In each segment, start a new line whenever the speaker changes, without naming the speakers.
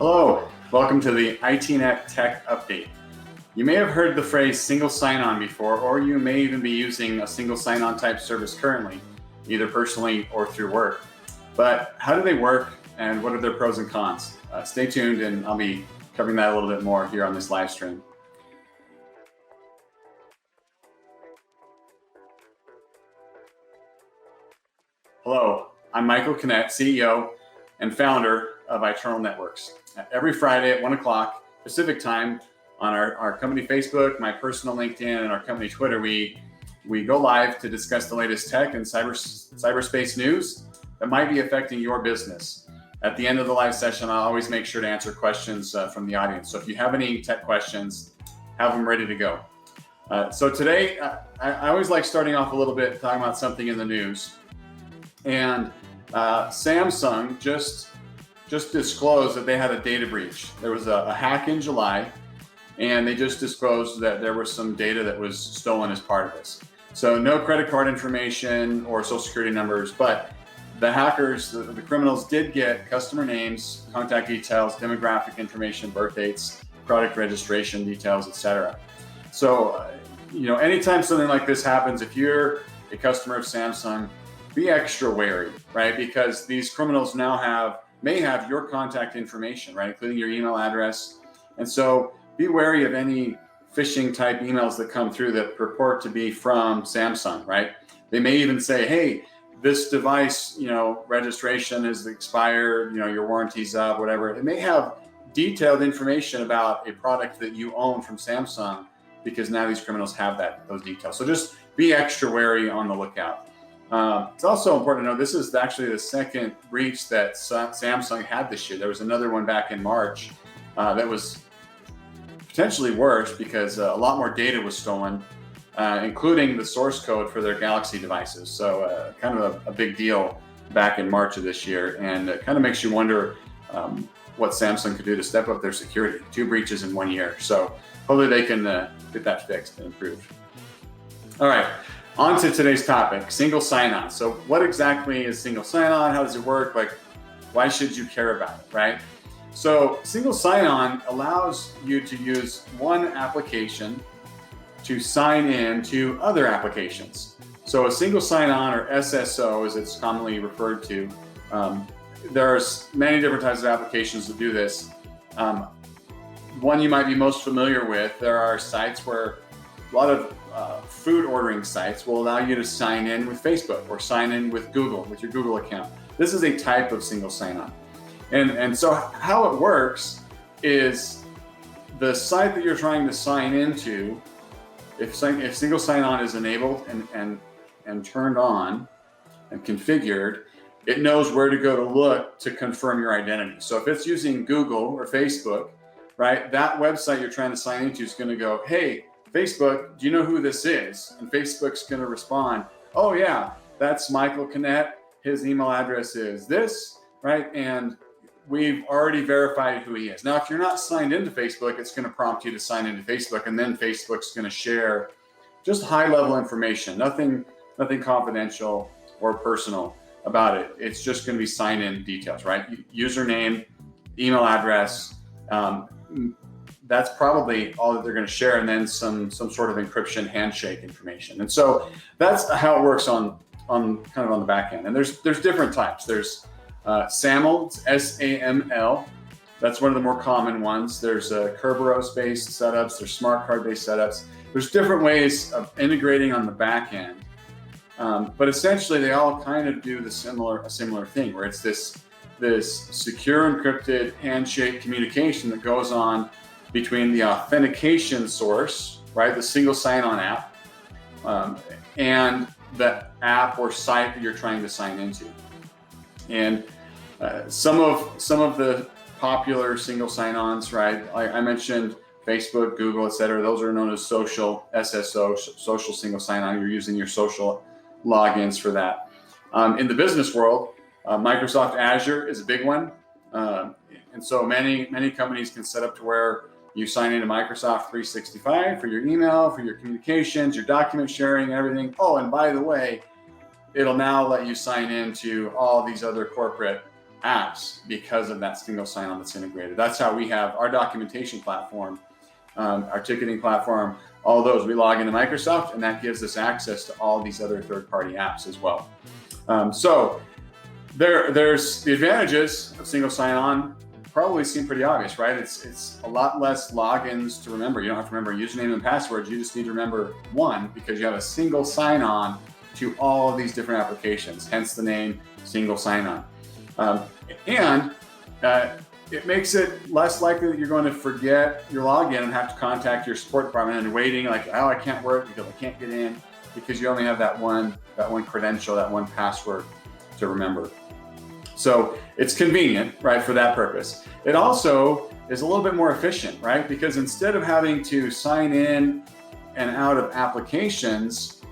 Hello, welcome to the iTNet Tech Update. You may have heard the phrase single sign-on before, or you may even be using a single sign-on type service currently, either personally or through work. But how do they work and what are their pros and cons? Stay tuned and I'll be covering that a little bit more here on this live stream. Hello, I'm Michael Kinnett, CEO and founder of iTernal Networks. Every Friday at 1 o'clock Pacific time on our company Facebook, my personal LinkedIn, and our company Twitter, we go live to discuss the latest tech and cyberspace news that might be affecting your business. At the end of the live session, I'll always make sure to answer questions from the audience. So if you have any tech questions, have them ready to go. So today, I always like starting off a little bit talking about something in the news. And Samsung just disclosed that they had a data breach. There was a hack in July, and they just disclosed that there was some data that was stolen as part of this. So no credit card information or social security numbers, but the hackers, the criminals did get customer names, contact details, demographic information, birth dates, product registration details, etc. So, anytime something like this happens, if you're a customer of Samsung, be extra wary, right? Because these criminals now may have your contact information, right? Including your email address. And so be wary of any phishing type emails that come through that purport to be from Samsung, right? They may even say, hey, this device, registration is expired, your warranty's up, whatever. It may have detailed information about a product that you own from Samsung because now these criminals have those details. So just be extra wary on the lookout. It's also important to know this is actually the second breach that Samsung had this year. There was another one back in March that was potentially worse because a lot more data was stolen, including the source code for their Galaxy devices. So kind of a big deal back in March of this year, and it kind of makes you wonder what Samsung could do to step up their security. 2 breaches in 1 year. So hopefully they can get that fixed and improved. All right. On to today's topic, single sign-on. So what exactly is single sign-on? How does it work? Why should you care about it, right? So single sign-on allows you to use one application to sign in to other applications. So a single sign-on, or SSO as it's commonly referred to, there's many different types of applications that do this. One you might be most familiar with, there are sites where a lot of food ordering sites will allow you to sign in with Facebook or sign in with Google, with your Google account. This is a type of single sign-on. And so how it works is the site that you're trying to sign into, if single sign-on is enabled and turned on and configured, it knows where to go to look to confirm your identity. So if it's using Google or Facebook, right, that website you're trying to sign into is going to go, hey, Facebook, do you know who this is? And Facebook's going to respond, oh yeah, that's Michael Kinnett. His email address is this, right? And we've already verified who he is. Now, if you're not signed into Facebook, it's going to prompt you to sign into Facebook, and then Facebook's going to share just high-level information, nothing confidential or personal about it. It's just going to be sign-in details, right? Username, email address. That's probably all that they're going to share, and then some sort of encryption handshake information. And so that's how it works on kind of on the back end. And there's different types. There's SAML, SAML. That's one of the more common ones. There's Kerberos-based setups. There's smart card-based setups. There's different ways of integrating on the back end. But essentially, they all kind of do a similar thing, where it's this secure encrypted handshake communication that goes on between the authentication source, right, the single sign-on app, and the app or site that you're trying to sign into. And some of the popular single sign-ons, right, I mentioned Facebook, Google, etc. Those are known as social SSO, social single sign-on. You're using your social logins for that. In the business world, Microsoft Azure is a big one. And so many companies can set up to where you sign into Microsoft 365 for your email, for your communications, your document sharing, everything. Oh, and by the way, it'll now let you sign into all these other corporate apps because of that single sign-on that's integrated. That's how we have our documentation platform, our ticketing platform, all those. We log into Microsoft, and that gives us access to all these other third-party apps as well. So there's the advantages of single sign-on. Probably seem pretty obvious, right? It's a lot less logins to remember. You don't have to remember username and passwords. You just need to remember one, because you have a single sign-on to all of these different applications. Hence the name single sign-on. And it makes it less likely that you're going to forget your login and have to contact your support department and waiting like, oh, I can't work because I can't get in, because you only have that one credential, that one password to remember. So it's convenient, right, for that purpose. It also is a little bit more efficient, right? Because instead of having to sign in and out of applications,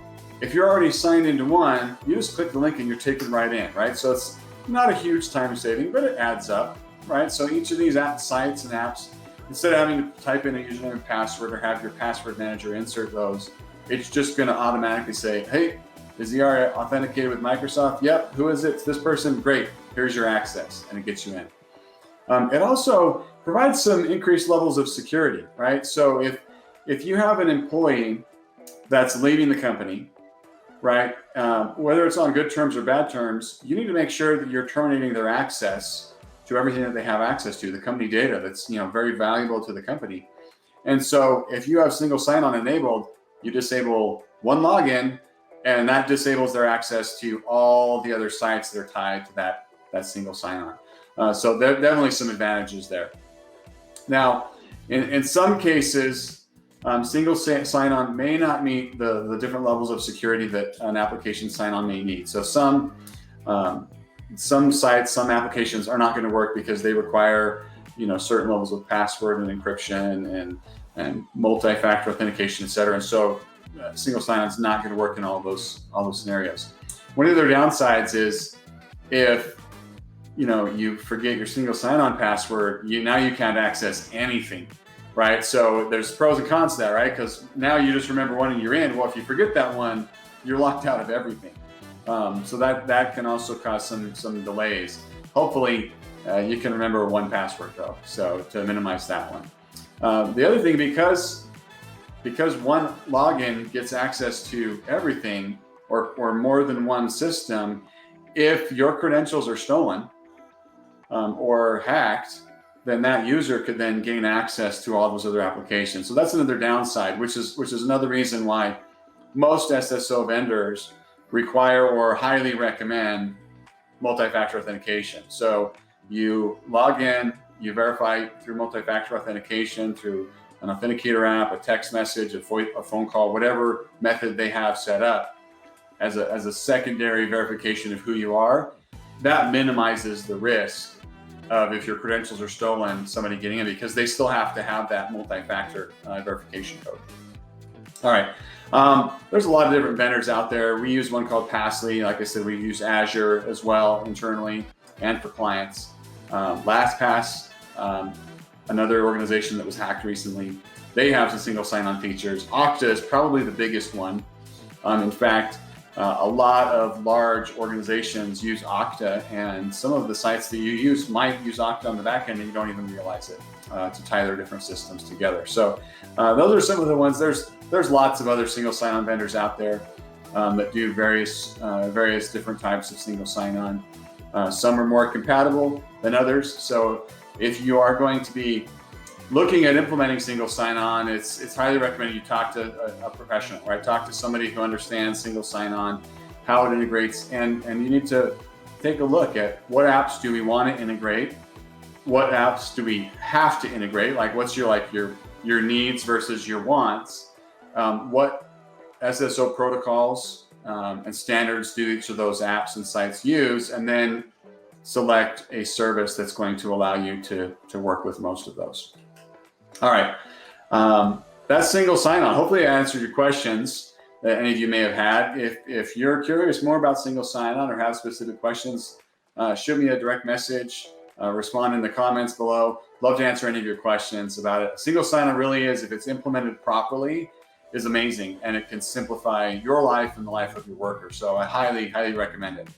if you're already signed into one, you just click the link and you're taken right in, right? So it's not a huge time saving, but it adds up, right? So each of these sites and apps, instead of having to type in a username and password or have your password manager insert those, it's just going to automatically say, hey, is he already authenticated with Microsoft? Yep. Who is it? It's this person. Great. Here's your access, and it gets you in. It also provides some increased levels of security, right? So if you have an employee that's leaving the company, right, whether it's on good terms or bad terms, you need to make sure that you're terminating their access to everything that they have access to, the company data that's very valuable to the company. And so if you have single sign-on enabled, you disable one login, and that disables their access to all the other sites that are tied to that single sign-on. So there are definitely some advantages there. Now, in some cases, single sign-on may not meet the different levels of security that an application sign-on may need. So some sites, some applications are not going to work because they require certain levels of password and encryption and multi-factor authentication, et cetera. And so single sign-on is not going to work in all those scenarios. One of their downsides is if you forget your single sign-on password, now you can't access anything, right? So there's pros and cons to that, right? Because now you just remember one and you're in. Well, if you forget that one, you're locked out of everything. So that can also cause some delays. Hopefully, you can remember one password though, so to minimize that one. The other thing, because one login gets access to everything or more than one system, if your credentials are stolen or hacked, then that user could then gain access to all those other applications. So that's another downside, which is another reason why most SSO vendors require or highly recommend multi-factor authentication. So you log in, you verify through multi-factor authentication through an authenticator app, a text message, a phone call, whatever method they have set up as a secondary verification of who you are. That minimizes the risk of, if your credentials are stolen, somebody getting in, because they still have to have that multi-factor verification code. All right. There's a lot of different vendors out there. We use one called Passly. Like I said, we use Azure as well internally and for clients. LastPass, another organization that was hacked recently, they have some single sign-on features. Okta is probably the biggest one. In fact, a lot of large organizations use Okta, and some of the sites that you use might use Okta on the back end and you don't even realize it, to tie their different systems together. So those are some of the ones. There's lots of other single sign-on vendors out there that do various different types of single sign-on. Some are more compatible than others. So if you are going to be looking at implementing single sign-on, it's highly recommended you talk to a professional, right? Talk to somebody who understands single sign-on, how it integrates, and you need to take a look at what apps do we want to integrate, what apps do we have to integrate, like what's your needs versus your wants, what SSO protocols and standards do each of those apps and sites use, and then select a service that's going to allow you to work with most of those. All right, that's single sign-on. Hopefully I answered your questions that any of you may have had. If you're curious more about single sign-on or have specific questions, shoot me a direct message, respond in the comments below. Love to answer any of your questions about it. Single sign-on really is, if it's implemented properly, is amazing, and it can simplify your life and the life of your worker. So I highly, highly recommend it.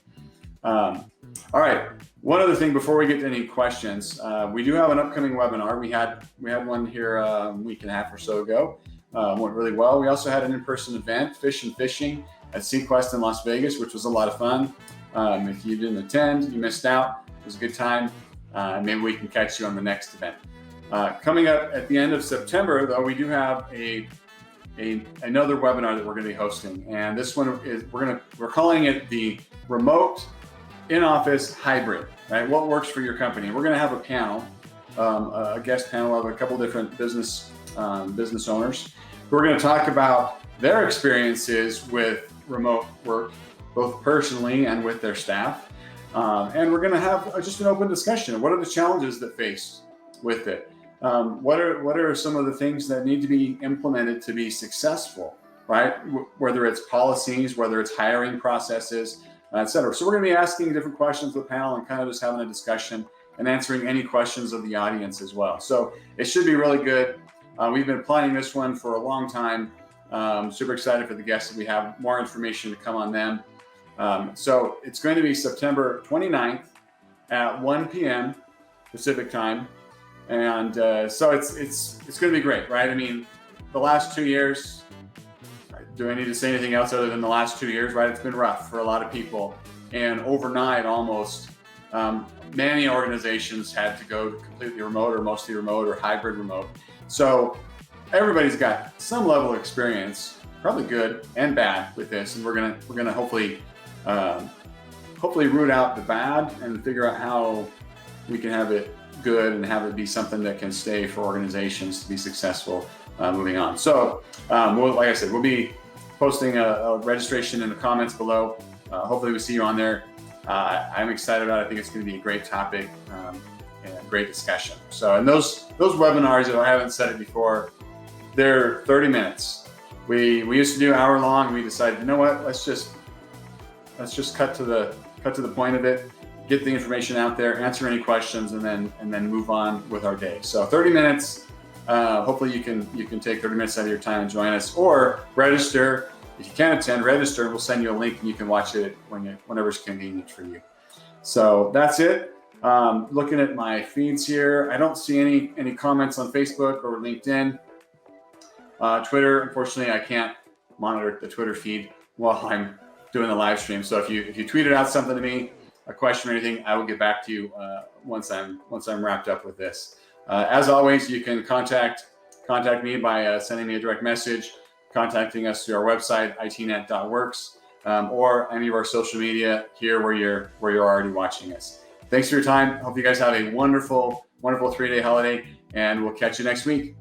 All right. One other thing before we get to any questions, we do have an upcoming webinar. We had one here a week and a half or so ago. Went really well. We also had an in-person event, Fish and Fishing, at Sequest in Las Vegas, which was a lot of fun. If you didn't attend, you missed out. It was a good time. Maybe we can catch you on the next event. Coming up at the end of September, though, we do have another webinar that we're going to be hosting, and this one is we're calling it the remote in-office hybrid. Right? What works for your company? We're going to have a panel, a guest panel of a couple different business owners who are going to talk about their experiences with remote work, both personally and with their staff. And we're going to have just an open discussion. What are the challenges that face with it? What are some of the things that need to be implemented to be successful, right? Whether it's policies, whether it's hiring processes, et cetera. So we're going to be asking different questions to the panel and kind of just having a discussion and answering any questions of the audience as well. So it should be really good. We've been planning this one for a long time. Super excited for the guests that we have. More information to come on them. So it's going to be September 29th at 1 p.m. Pacific time. And so it's going to be great, right? I mean, the last 2 years, do I need to say anything else other than the last 2 years, right? It's been rough for a lot of people. And overnight, almost, many organizations had to go completely remote or mostly remote or hybrid remote. So everybody's got some level of experience, probably good and bad with this. And we're gonna hopefully root out the bad and figure out how we can have it good and have it be something that can stay for organizations to be successful moving on. So like I said, we'll be posting a registration in the comments below. Hopefully we see you on there. I'm excited about it. I think it's going to be a great topic and a great discussion. So, and those webinars, if I haven't said it before, they're 30 minutes. We used to do hour long, and we decided, you know what, let's just cut to the point of it, get the information out there, answer any questions, and then move on with our day. So 30 minutes. Hopefully you can take 30 minutes out of your time and join us, or register. If you can't attend, register. We'll send you a link and you can watch it whenever's convenient for you. So that's it. Looking at my feeds here, I don't see any comments on Facebook or LinkedIn. Twitter, unfortunately, I can't monitor the Twitter feed while I'm doing the live stream. So if you tweeted out something to me, a question or anything, I will get back to you once I'm wrapped up with this. As always, you can contact me by sending me a direct message, contacting us through our website, iTNet.works, or any of our social media here where you're already watching us. Thanks for your time. Hope you guys have a wonderful 3-day holiday, and we'll catch you next week.